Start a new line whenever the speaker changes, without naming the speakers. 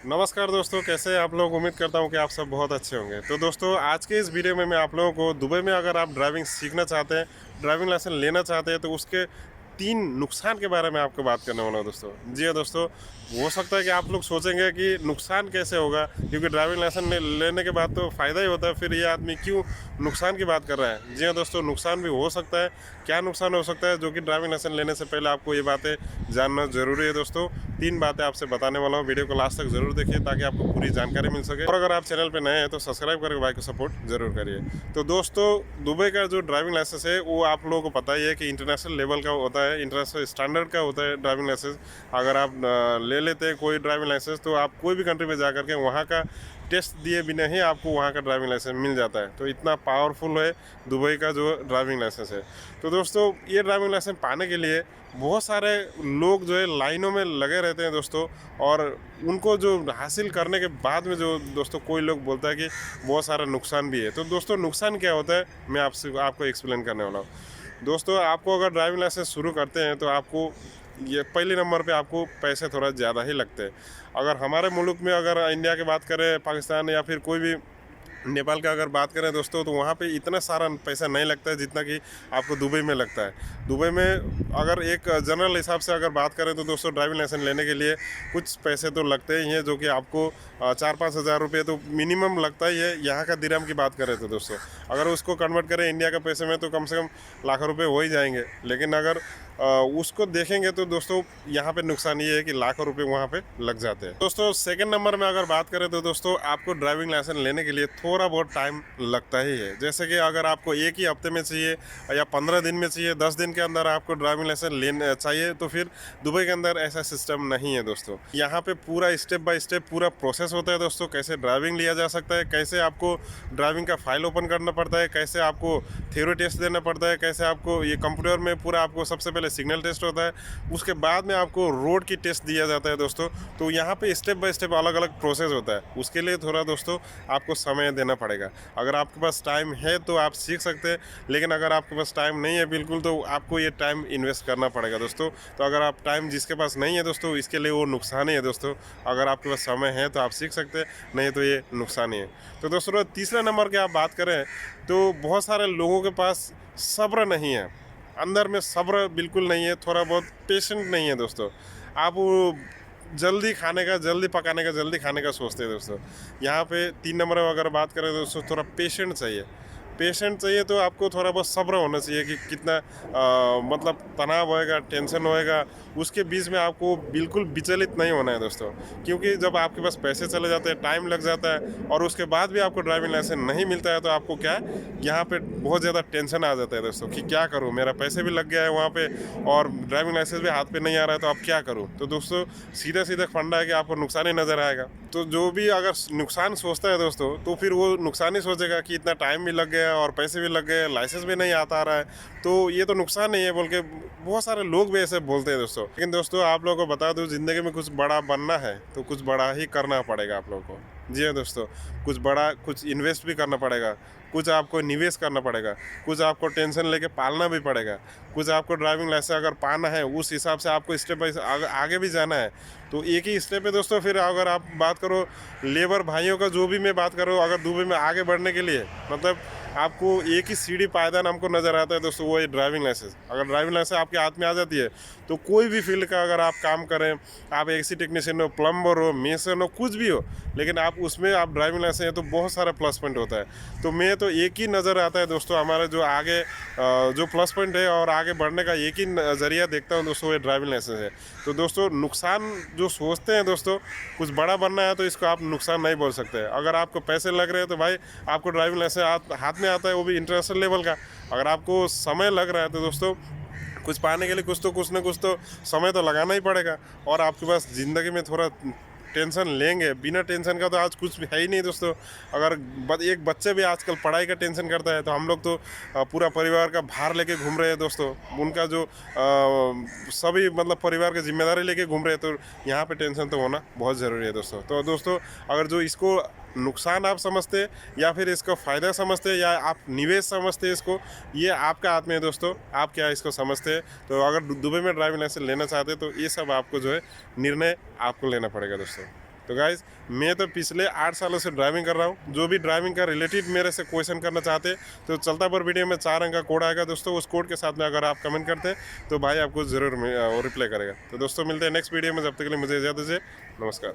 नमस्कार दोस्तों, कैसे हैं आप लोग। उम्मीद करता हूं कि आप सब बहुत अच्छे होंगे। तो दोस्तों, आज के इस वीडियो में मैं आप लोगों को दुबई में अगर आप ड्राइविंग सीखना चाहते हैं, ड्राइविंग लाइसेंस लेना चाहते हैं, तो उसके 3 नुकसान के बारे में आपको बात करने वाला हूं दोस्तों। जी हाँ दोस्तों, हो सकता है कि आप लोग सोचेंगे कि नुकसान कैसे होगा, क्योंकि ड्राइविंग लाइसेंस लेने के बाद तो फ़ायदा ही होता है, फिर ये आदमी क्यों नुकसान की बात कर रहा है। जी हाँ दोस्तों, नुकसान भी हो सकता है। क्या नुकसान हो सकता है, जो कि ड्राइविंग लाइसेंस लेने से पहले आपको ये बातें जानना ज़रूरी है दोस्तों। 3 बातें आपसे बताने वाला हूँ, वीडियो को लास्ट तक ज़रूर देखिए ताकि आपको पूरी जानकारी मिल सके। और अगर आप चैनल पे नए हैं तो सब्सक्राइब करके भाई को सपोर्ट ज़रूर करिए। तो दोस्तों, दुबई का जो ड्राइविंग लाइसेंस है वो आप लोगों को पता ही है कि इंटरनेशनल लेवल का होता है, इंटरनेशनल स्टैंडर्ड का होता है ड्राइविंग लाइसेंस। अगर आप ले लेते हैं कोई ड्राइविंग लाइसेंस, तो आप कोई भी कंट्री में जा करके वहाँ का टेस्ट दिए बिना ही आपको वहाँ का ड्राइविंग लाइसेंस मिल जाता है। तो इतना पावरफुल है दुबई का जो ड्राइविंग लाइसेंस है। तो दोस्तों, ये ड्राइविंग लाइसेंस पाने के लिए बहुत सारे लोग जो है लाइनों में लगे रहते हैं दोस्तों। और उनको जो हासिल करने के बाद में जो दोस्तों कोई लोग बोलता है कि बहुत सारा नुकसान भी है। तो दोस्तों, नुकसान क्या होता है मैं आपको एक्सप्लेन करने वाला हूँ। दोस्तों, आपको अगर ड्राइविंग लाइसेंस शुरू करते हैं तो आपको ये पहले नंबर पे आपको पैसे थोड़ा ज़्यादा ही लगते हैं। अगर हमारे मुल्क में अगर इंडिया की बात करें, पाकिस्तान या फिर कोई भी नेपाल का अगर बात करें दोस्तों, तो वहाँ पे इतना सारा पैसा नहीं लगता है जितना कि आपको दुबई में लगता है। दुबई में अगर एक जनरल हिसाब से अगर बात करें तो दोस्तों, ड्राइविंग लाइसेंस लेने के लिए कुछ पैसे तो लगते ही हैं, जो कि आपको 4-5 हज़ार रुपये तो मिनिमम लगता ही है। यहाँ का दिरहम की बात करें तो दोस्तों, अगर उसको कन्वर्ट करें इंडिया के पैसे में तो कम से कम लाखों रुपये हो ही जाएंगे। लेकिन अगर उसको देखेंगे तो दोस्तों, यहाँ पे नुकसान ये है कि लाखों रुपए वहाँ पे लग जाते हैं। दोस्तों, सेकंड नंबर में अगर बात करें तो दोस्तों, आपको ड्राइविंग लाइसेंस लेने के लिए थोड़ा बहुत टाइम लगता ही है। जैसे कि अगर आपको एक ही हफ्ते में चाहिए या 15 दिन में चाहिए, 10 दिन के अंदर आपको ड्राइविंग लाइसेंस लेना चाहिए, तो फिर दुबई के अंदर ऐसा सिस्टम नहीं है दोस्तों। यहाँ पे पूरा स्टेप बाय स्टेप पूरा प्रोसेस होता है दोस्तों। कैसे ड्राइविंग लिया जा सकता है, कैसे आपको ड्राइविंग का फाइल ओपन करना पड़ता है, कैसे आपको थ्योरी टेस्ट देना पड़ता है, कैसे आपको ये कंप्यूटर में पूरा आपको सबसे पहले सिग्नल टेस्ट होता है, उसके बाद में आपको रोड की टेस्ट दिया जाता है दोस्तों। तो यहाँ पे स्टेप बाय स्टेप अलग अलग प्रोसेस होता है। उसके लिए थोड़ा दोस्तों आपको समय देना पड़ेगा। अगर आपके पास टाइम है तो आप सीख सकते हैं, लेकिन अगर आपके पास टाइम नहीं है बिल्कुल, तो आपको ये टाइम इन्वेस्ट करना पड़ेगा दोस्तों। तो अगर आप टाइम जिसके पास नहीं है दोस्तों, इसके लिए वो नुकसान ही है दोस्तों। अगर आपके पास समय है तो आप सीख सकते हैं, नहीं तो ये नुकसान ही है। तो दोस्तों, तीसरे नंबर की आप बात करें तो बहुत सारे लोगों के पास सब्र नहीं है, अंदर में सब्र बिल्कुल नहीं है, थोड़ा बहुत पेशेंट नहीं है दोस्तों। आप वो जल्दी खाने का, जल्दी पकाने का, जल्दी खाने का सोचते हैं दोस्तों। यहाँ पे 3 नंबर में अगर बात करें दोस्तों, थोड़ा पेशेंट चाहिए। पेशेंट चाहिए तो आपको थोड़ा बहुत सब्र होना चाहिए कि कितना मतलब तनाव होएगा, टेंशन होएगा, उसके बीच में आपको बिल्कुल विचलित नहीं होना है दोस्तों। क्योंकि जब आपके पास पैसे चले जाते हैं, टाइम लग जाता है और उसके बाद भी आपको ड्राइविंग लाइसेंस नहीं मिलता है, तो आपको क्या है, यहाँ पे बहुत ज़्यादा टेंशन आ जाता है दोस्तों कि क्या करूँ, मेरा पैसे भी लग गया है वहाँ पे और ड्राइविंग लाइसेंस भी हाथ पे नहीं आ रहा है, तो अब क्या करूँ। तो दोस्तों, सीधा सीधा फंडा है कि आपको नुकसान ही नज़र आएगा। तो जो भी अगर नुकसान सोचता है दोस्तों, तो फिर वो नुकसान ही सोचेगा कि इतना टाइम भी लग गया और पैसे भी लग गए, लाइसेंस भी नहीं आता आ रहा है, तो ये तो नुकसान नहीं है बोल के बहुत सारे लोग भी ऐसे बोलते हैं दोस्तों। लेकिन दोस्तों, आप लोगों को बता दूं, ज़िंदगी में कुछ बड़ा बनना है तो कुछ बड़ा ही करना पड़ेगा आप लोगों को। जी हाँ दोस्तों, कुछ बड़ा, कुछ इन्वेस्ट भी करना पड़ेगा, कुछ आपको निवेश करना पड़ेगा, कुछ आपको टेंशन लेके पालना भी पड़ेगा, कुछ आपको ड्राइविंग लाइसेंस अगर पाना है उस हिसाब से आपको स्टेप बाय आगे भी जाना है। तो एक ही स्टेप है दोस्तों। फिर अगर आप बात करो लेबर भाइयों का, जो भी मैं बात करूँ, अगर दुबई में आगे बढ़ने के लिए मतलब आपको एक ही सीढ़ी पायदान हमको नज़र आता है दोस्तों, वो है ड्राइविंग लाइसेंस। अगर ड्राइविंग लाइसेंस आपके हाथ में आ जाती है तो कोई भी फील्ड का अगर आप काम करें, आप एसी टेक्नीशियन हो, प्लम्बर हो, मेसन हो, कुछ भी हो, लेकिन आप उसमें आप ड्राइविंग लाइसेंस है तो बहुत सारा प्लस पॉइंट होता है। तो मैं तो एक ही नज़र आता है दोस्तों हमारे जो आगे जो प्लस पॉइंट है और आगे बढ़ने का एक ही ज़रिया देखता हूँ दोस्तों, ये ड्राइविंग लाइसेंस है। तो दोस्तों, नुकसान जो सोचते हैं दोस्तों, कुछ बड़ा बनना है तो इसको आप नुकसान नहीं बोल सकते। अगर आपको पैसे लग रहे हैं तो भाई आपको ड्राइविंग लाइसेंस हाथ में आता है, वो भी इंटरनेशनल लेवल का। अगर आपको समय लग रहा है तो दोस्तों, कुछ पाने के लिए कुछ ना कुछ तो समय तो लगाना ही पड़ेगा। और आपके पास ज़िंदगी में थोड़ा टेंशन लेंगे, बिना टेंशन का तो आज कुछ भी है ही नहीं दोस्तों। अगर एक बच्चे भी आजकल पढ़ाई का टेंशन करता है, तो हम लोग तो पूरा परिवार का भार लेके घूम रहे हैं दोस्तों। उनका जो सभी मतलब परिवार की जिम्मेदारी लेके घूम रहे हैं, तो यहाँ पे टेंशन तो होना बहुत ज़रूरी है दोस्तों। तो दोस्तों, अगर जो इसको नुकसान आप समझते हैं या फिर इसका फ़ायदा समझते हैं या आप निवेश समझते हैं इसको, ये आपका हाथ में है दोस्तों। आप क्या इसको समझते हैं। तो अगर दुबई में ड्राइविंग लाइसेंस लेना चाहते हैं तो ये सब आपको जो है निर्णय आपको लेना पड़ेगा दोस्तों। तो गाइज़ मैं तो पिछले 8 सालों से ड्राइविंग कर रहा हूँ। जो भी ड्राइविंग का रिलेटेड मेरे से क्वेश्चन करना चाहते तो चलता पर वीडियो में 4 अंक का कोड आएगा दोस्तों। उस कोड के साथ में अगर आप कमेंट करते हैं तो भाई आपको ज़रूर रिप्लाई करेगा। तो दोस्तों मिलते हैं नेक्स्ट वीडियो में, जब तक के लिए मुझे इजाज़त दीजिए। नमस्कार।